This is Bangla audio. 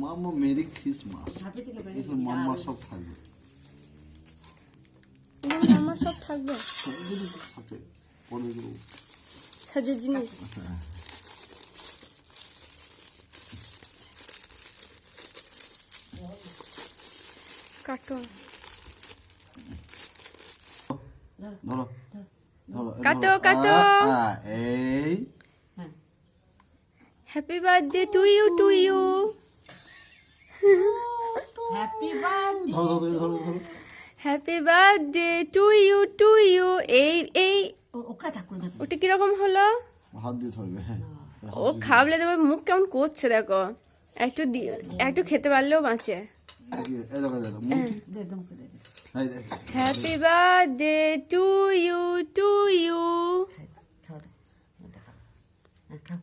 মামা মেরি ক্রিসমাস। এখন মামা সব থাকবে। মামা সব থাকবে। সাথে পরে দেবো। সাজের জিনিস। কার্টুন। ধরো ধরো কাটো কাটো। এই happy birthday to you to you. Happy birthday. ধরো ধরো ধরো ধরো। Happy birthday to you to you. এই এই ওকা চাকু যাচ্ছে। ওটা কিরকম হলো? হাত দিয়ে ধরবে। হ্যাঁ ও খাবলে দেবে, মুখ কেমন করছে দেখো। একটু খেতে পারলেও বাঁচে। এই দেখো দেখো দে দমকে দে। এই দেখ happy birthday to you to you. খাও দে। খাও।